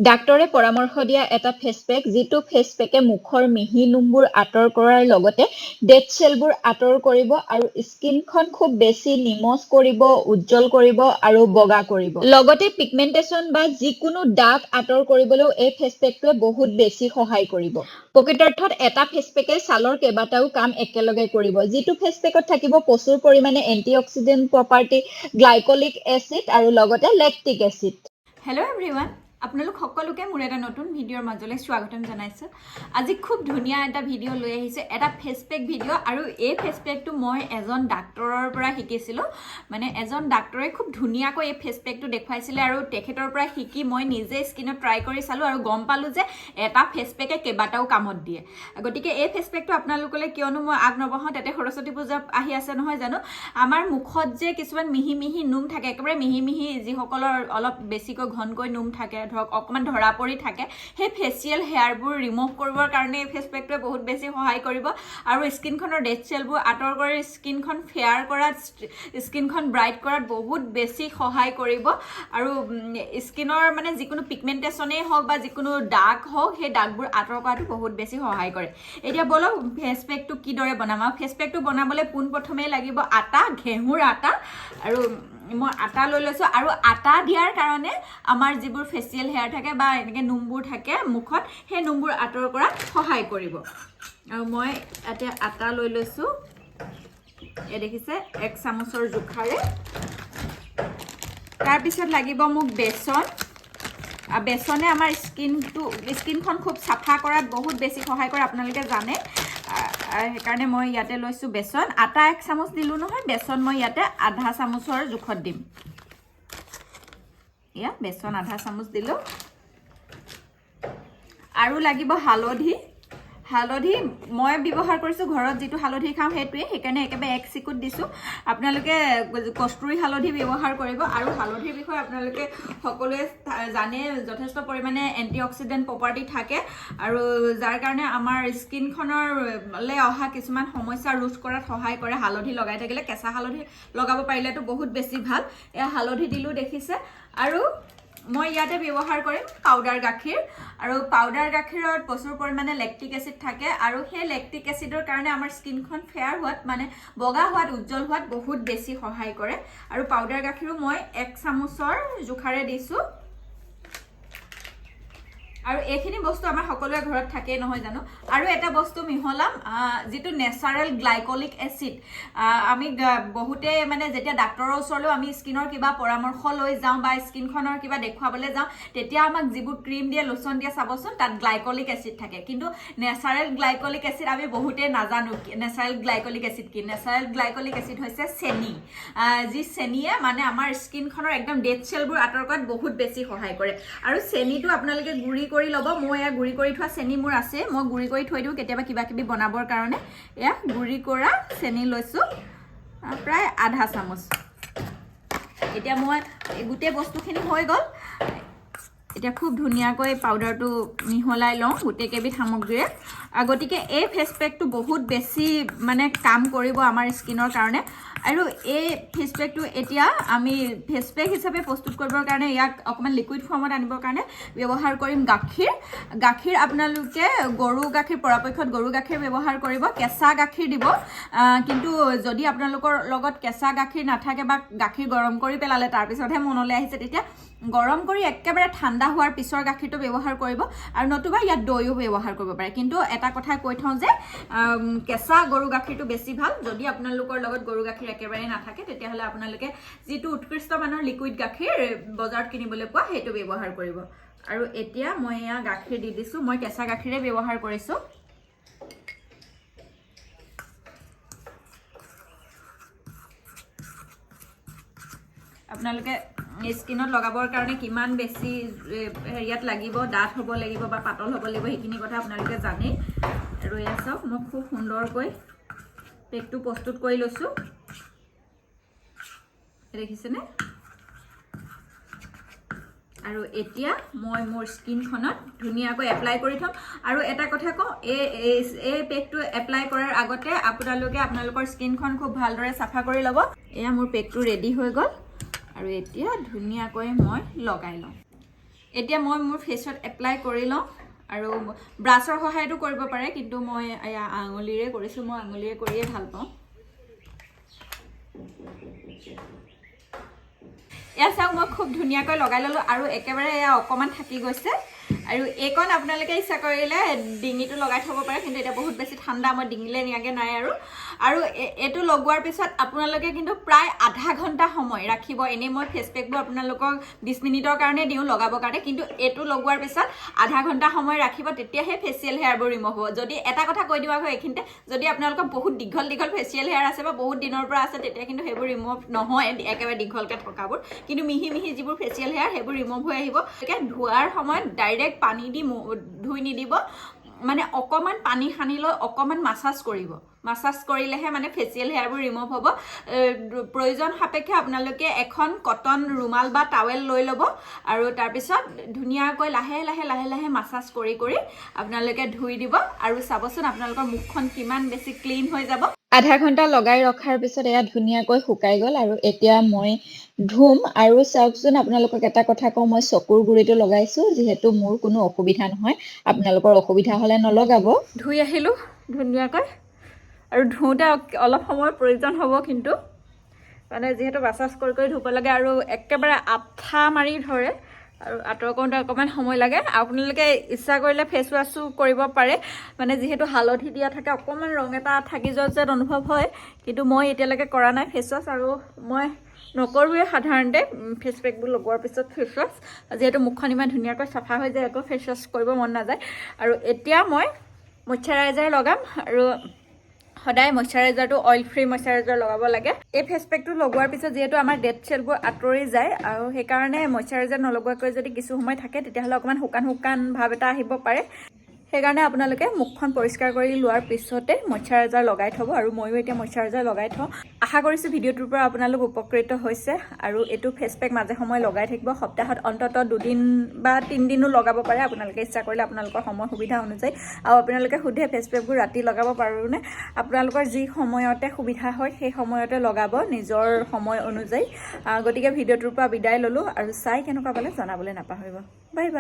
ডাক্তৰে পৰামৰ্শ দিয়া এটা ফেচ পেক যিটো ফেচ পেকে মুখৰ মিহি নোমবোৰ আঁতৰ কৰাৰ লগতে ডেড চেলবোৰ আঁতৰ কৰিব আৰু স্কিনখন খুব বেছি নিমজ কৰিব, উজ্জ্বল কৰিব আৰু বগা কৰিব। লগতে পিগমেন্টেশ্যন বা যিকোনো দাগ আঁতৰ কৰিবলৈও এই ফেচ পেকটোৱে বহুত বেছি সহায় কৰিব। প্ৰকৃতাৰ্থত এটা ফেচ পেকে ছালৰ কেইবাটাও কাম একেলগে কৰিব। যিটো ফেচ পেকত থাকিব প্ৰচুৰ পৰিমাণে এন্টিঅক্সিডেন্ট প্ৰপাৰ্টি, গ্লাইকলিক এচিড আৰু লগতে লেক্টিক এচিড। হেল্ল' এভৰিৱান, আপোনালোক সকলোকে মোৰ এটা নতুন ভিডিঅ'ৰ মাজলৈ স্বাগতম জনাইছোঁ। আজি খুব ধুনীয়া এটা ভিডিঅ' লৈ আহিছোঁ, এটা ফেচ পেক ভিডিঅ'। আৰু এই ফেচ পেকটো মই এজন ডাক্তৰৰ পৰা শিকিছিলোঁ। মানে এজন ডাক্তৰে খুব ধুনীয়াকৈ এই ফেচ পেকটো দেখুৱাইছিলে আৰু তেখেতৰ পৰা শিকি মই নিজে স্কিনত ট্ৰাই কৰি চালোঁ আৰু গম পালোঁ যে এটা ফেচ পেকে কেইবাটাও কামত দিয়ে। গতিকে এই ফেচ পেকটো আপোনালোকলৈ কিয়নো মই আগ নবঢ়াওঁ, তাতে সৰস্বতী পূজা আহি আছে নহয় জানো। আমাৰ মুখত যে কিছুমান মিহি মিহি নোম থাকে, একেবাৰে মিহি মিহি, যিসকলৰ অলপ বেছিকৈ ঘনকৈ নোম থাকে, ধৰক অকণমান ধৰা পৰি থাকে, সেই ফেচিয়েল হেয়াৰবোৰ ৰিমুভ কৰিবৰ কাৰণে এই ফেচ পেকটোৱে বহুত বেছি সহায় কৰিব আৰু স্কিনখনৰ ডেড চেলবোৰ আঁতৰ কৰি স্কিনখন ফেয়াৰ কৰাত, স্কিনখন ব্ৰাইট কৰাত বহুত বেছি সহায় কৰিব। আৰু স্কিনৰ মানে যিকোনো পিগমেন্টেশ্যনেই হওক বা যিকোনো দাগ হওক, সেই দাগবোৰ আঁতৰ কৰাটো বহুত বেছি সহায় কৰে। এতিয়া বলক ফেচ পেকটো কিদৰে বনাম। আৰু ফেচ পেকটো বনাবলৈ পোনপ্ৰথমেই লাগিব আটা, ঘেঁহুৰ আটা। আৰু মই আটা লৈ লৈছোঁ আৰু আটা দিয়াৰ কাৰণে আমাৰ যিবোৰ ফেচিয়েল হেয়াৰ থাকে বা এনেকৈ নোমবোৰ থাকে মুখত, সেই নোমবোৰ আঁতৰ কৰাত সহায় কৰিব। আৰু মই ইয়াতে আটা লৈ লৈছোঁ, এই দেখিছে 1 চামুচৰ জোখাৰে। তাৰপিছত লাগিব মোক বেচন। বেচনে আমাৰ স্কিনখন খুব চাফা কৰাত বহুত বেছি সহায় কৰে, আপোনালোকে জানে। সেইকাৰণে মই ইয়াতে লৈছোঁ বেচন। আটা 1 চামুচ দিলোঁ নহয়, বেচন মই ইয়াতে আধা চামুচৰ জোখত দিম। এয়া বেচন আধা চামুচ দিলোঁ। আৰু লাগিব হালধি। হালধি মই ব্যৱহাৰ কৰিছোঁ ঘৰত যিটো হালধি খাওঁ সেইটোৱে, সেইকাৰণে একেবাৰে 1 চিকুট দিছোঁ। আপোনালোকে কষ্টুৰি হালধি ব্যৱহাৰ কৰিব। আৰু হালধিৰ বিষয়ে আপোনালোকে সকলোৱে জানে, যথেষ্ট পৰিমাণে এণ্টিঅক্সিডেণ্ট প্ৰপাৰ্টি থাকে আৰু যাৰ কাৰণে আমাৰ স্কিনখনলৈ অহা কিছুমান সমস্যা ৰোধ কৰাত সহায় কৰে। হালধি লগাই থাকিলে, কেঁচা হালধি লগাব পাৰিলেতো বহুত বেছি ভাল। এয়া হালধি দিলোঁ দেখিছে। আৰু মই ইয়াতে ব্যৱহাৰ কৰিম পাউডাৰ গাখীৰ। আৰু পাউডাৰ গাখীৰত প্ৰচুৰ পৰিমাণে লেক্টিক এচিড থাকে আৰু সেই লেক্টিক এচিডৰ কাৰণে আমাৰ স্কিনখন ফেয়াৰ হোৱাত, মানে বগা হোৱাত, উজ্জ্বল হোৱাত বহুত বেছি সহায় কৰে। আৰু পাউডাৰ গাখীৰো মই 1 চামুচৰ জোখাৰে দিছোঁ। আৰু এইখিনি বস্তু আমাৰ সকলোৰে ঘৰত থাকেই নহয় জানো। আৰু এটা বস্তু মিহলাম, যিটো নেচাৰেল গ্লাইকলিক এচিড। আমি বহুতে মানে যেতিয়া ডাক্তৰৰ ওচৰলৈও আমি স্কিনৰ কিবা পৰামৰ্শ লৈ যাওঁ বা স্কিনখনৰ কিবা দেখুৱাবলৈ যাওঁ, তেতিয়া আমাক যিবোৰ ক্ৰীম দিয়ে, লোচন দিয়ে, চাবচোন তাত গ্লাইকলিক এচিড থাকে। কিন্তু নেচাৰেল গ্লাইকলিক এচিড আমি বহুতেই নাজানো নেচাৰেল গ্লাইকলিক এচিড কি। নেচাৰেল গ্লাইকলিক এচিড হৈছে চেনি, যি চেনিয়ে মানে আমাৰ স্কিনখনৰ একদম ডেড চেলবোৰ আঁতৰ কৰাত বহুত বেছি সহায় কৰে। আৰু চেনিটো আপোনালোকে গুড়ি কৰি ল'ব। মই এয়া গুড়ি কৰি থোৱা চেনি মোৰ আছে, মই গুড়ি কৰি থৈ দিওঁ কেতিয়াবা কিবা কিবি বনাবৰ কাৰণে। এয়া গুড়ি কৰা চেনি লৈছোঁ, প্ৰায় আধা চামুচ। এতিয়া মই গোটেই বস্তুখিনি হৈ গ'ল। এতিয়া খুব ধুনীয়াকৈ পাউডাৰটো মিহলাই লওঁ গোটেইকেইবিধ সামগ্ৰীৰে। গতিকে এই ফেচ পেকটো বহুত বেছি মানে কাম কৰিব আমাৰ স্কিনৰ কাৰণে। আৰু এই ফেচ পেকটো এতিয়া আমি ফেচ পেক হিচাপে প্ৰস্তুত কৰিবৰ কাৰণে, ইয়াক অকণমান লিকুইড ফৰ্মত আনিবৰ কাৰণে ব্যৱহাৰ কৰিম গাখীৰ। গাখীৰ আপোনালোকে গৰু গাখীৰ, পৰাপক্ষত গৰু গাখীৰ ব্যৱহাৰ কৰিব। কেঁচা গাখীৰ দিব, কিন্তু যদি আপোনালোকৰ লগত কেঁচা গাখীৰ নাথাকে বা গাখীৰ গৰম কৰি পেলালে তাৰপিছতহে মনলৈ আহিছে, তেতিয়া গৰম কৰি একেবাৰে ঠাণ্ডা হোৱাৰ পিছৰ গাখীৰটো ব্যৱহাৰ কৰিব। আৰু নতুবা ইয়াত দৈও ব্যৱহাৰ কৰিব পাৰে। কিন্তু এটা কথা কৈ থওঁ যে কেঁচা গৰু গাখীৰটো বেছি ভাল। যদি আপোনালোকৰ লগত গৰু গাখীৰ একেবাৰে নাথাকে, তেতিয়াহ'লে আপোনালোকে যিটো উৎকৃষ্ট মানৰ লিকুইড গাখীৰ বজাৰত কিনিবলৈ পোৱা, সেইটো ব্যৱহাৰ কৰিব। আৰু এতিয়া মই এয়া গাখীৰ দি দিছোঁ। মই কেঁচা গাখীৰে ব্যৱহাৰ কৰিছোঁ। আপোনালোকে স্কিনত লগাবৰ কাৰণে কিমান বেছি হেৰিয়াত লাগিব, ডাঠ হ'ব লাগিব বা পাতল হ'ব লাগিব, সেইখিনি কথা আপোনালোকে জানেই। আৰু এয়া চাওক, মই খুব সুন্দৰকৈ পেকটো প্ৰস্তুত কৰি লৈছোঁ, দেখিছেনে। আৰু এতিয়া মই মোৰ স্কিনখনত ধুনীয়াকৈ এপ্লাই কৰি থ'ম। আৰু এটা কথা কওঁ, এই পেকটো এপ্লাই কৰাৰ আগতে আপোনালোকৰ স্কিনখন খুব ভালদৰে চাফা কৰি ল'ব। এয়া মোৰ পেকটো ৰেডি হৈ গ'ল। আৰু এতিয়া ধুনীয়াকৈ মই লগাই লওঁ। এতিয়া মই মোৰ ফেচত এপ্লাই কৰি লওঁ আৰু ব্ৰাছৰ সহায়তো কৰিব পাৰে কিন্তু মই আঙুলিৰে কৰিছোঁ মই আঙুলিৰে কৰিয়ে ভাল পাওঁ এয়া চাওক মই খুব ধুনীয়াকৈ লগাই ল'লোঁ আৰু একেবাৰে এয়া অকণমান থাকি গৈছে আৰু এইকণ আপোনালোকে ইচ্ছা কৰিলে ডিঙিটো লগাই থ'ব পাৰে কিন্তু এতিয়া বহুত বেছি ঠাণ্ডা মই ডিঙিলে নিয়াকৈ নাই আৰু এইটো লগোৱাৰ পিছত আপোনালোকে কিন্তু প্ৰায় আধা ঘণ্টা সময় ৰাখিব এনেই মই ফেচ পেকবোৰ আপোনালোকক 20 মিনিটৰ কাৰণে দিওঁ লগাবৰ কাৰণে কিন্তু এইটো লগোৱাৰ পিছত আধা ঘণ্টা সময় ৰাখিব তেতিয়াহে ফেচিয়েল হেয়াৰবোৰ ৰিমুভ হ'ব যদি এটা কথা কৈ দিওঁ আকৌ এইখিনিতে যদি আপোনালোকৰ বহুত দীঘল ফেচিয়েল হেয়াৰ আছে বা বহুত দিনৰ পৰা আছে তেতিয়া কিন্তু সেইবোৰ ৰিমুভ নহয় একেবাৰে দীঘলকৈ থকাবোৰ কিন্তু মিহি যিবোৰ ফেচিয়েল হেয়াৰ সেইবোৰ ৰিমুভ হৈ আহিব ধোৱাৰ সময়ত ডাইৰেক্ট পানী দি ধুই নিদিব মানে অকণমান পানী সানি লৈ অকণমান মাছাজ কৰিলেহে মানে ফেচিয়েল হেয়াৰবোৰ ৰিমুভ হ'ব প্ৰয়োজন সাপেক্ষে আপোনালোকে এখন কটন ৰুমাল বা টাৱেল লৈ ল'ব আৰু তাৰপিছত ধুনীয়াকৈ লাহে লাহে মাছাজ কৰি আপোনালোকে ধুই দিব আৰু চাবচোন আপোনালোকৰ মুখখন কিমান বেছি ক্লিন হৈ যাব আধা ঘণ্টা লগাই ৰখাৰ পিছত এয়া ধুনীয়াকৈ শুকাই গ'ল আৰু এতিয়া মই ধুম আৰু চাওকচোন আপোনালোকক এটা কথা কওঁ মই চকুৰ গুৰিটো লগাইছোঁ যিহেতু মোৰ কোনো অসুবিধা নহয় আপোনালোকৰ অসুবিধা হ'লে নলগাব ধুই আহিলোঁ ধুনীয়াকৈ আৰু ধুওঁতে অলপ সময়ৰ প্ৰয়োজন হ'ব কিন্তু মানে যিহেতু মাছাজ কৰি ধুব লাগে আৰু একেবাৰে আঠা মাৰি ধৰে আৰু আঁতৰ কৰোঁতে অকণমান সময় লাগে আপোনালোকে ইচ্ছা কৰিলে ফেচ ৱাছো কৰিব পাৰে মানে যিহেতু হালধি দিয়া থাকে অকণমান ৰং এটা থাকি যোৱা যেন অনুভৱ হয় কিন্তু মই এতিয়ালৈকে কৰা নাই ফেচ ৱাছ আৰু মই নকৰোঁৱে সাধাৰণতে ফেচ পেকবোৰ লগোৱাৰ পিছত ফেচ ৱাছ যিহেতু মুখখন ইমান ধুনীয়াকৈ চাফা হৈ যায় আকৌ ফেচ ৱাছ কৰিব মন নাযায় আৰু এতিয়া মই মইশ্চাৰাইজাৰ লগাম আৰু সদায় মইশ্চাৰাইজাৰটো অইল ফ্ৰী মইশ্চাৰাইজাৰ লগাব লাগে এই ফেচ পেকটো লগোৱাৰ পিছত যিহেতু আমাৰ ডেড চেলবোৰ আঁতৰি যায় আৰু সেইকাৰণে মইশ্চাৰাইজাৰ নলগোৱাকৈ যদি কিছু সময় থাকে তেতিয়াহ'লে অকণমান শুকান ভাৱ এটা আহিব পাৰে সেইকাৰণে আপোনালোকে মুখখন পৰিষ্কাৰ কৰি লোৱাৰ পিছতে মইশ্চাৰাইজাৰ লগাই থ'ব আৰু ময়ো এতিয়া মইশ্চাৰাইজাৰ লগাই থওঁ আশা কৰিছোঁ ভিডিঅ'টোৰ পৰা আপোনালোক উপকৃত হৈছে আৰু এইটো ফেচ পেক মাজে সময়ে লগাই থাকিব সপ্তাহত অন্ততঃ 2 দিন বা 3 দিনো লগাব পাৰে আপোনালোকে ইচ্ছা কৰিলে আপোনালোকৰ সময় সুবিধা অনুযায়ী আৰু আপোনালোকে সোধে ফেচ পেকবোৰ ৰাতি লগাব পাৰোঁনে আপোনালোকৰ যি সময়তে সুবিধা হয় সেই সময়তে লগাব নিজৰ সময় অনুযায়ী গতিকে ভিডিঅ'টোৰ পৰা বিদায় ল'লোঁ আৰু চাই কেনেকুৱা পালে জনাবলৈ নাপাহৰিব বাই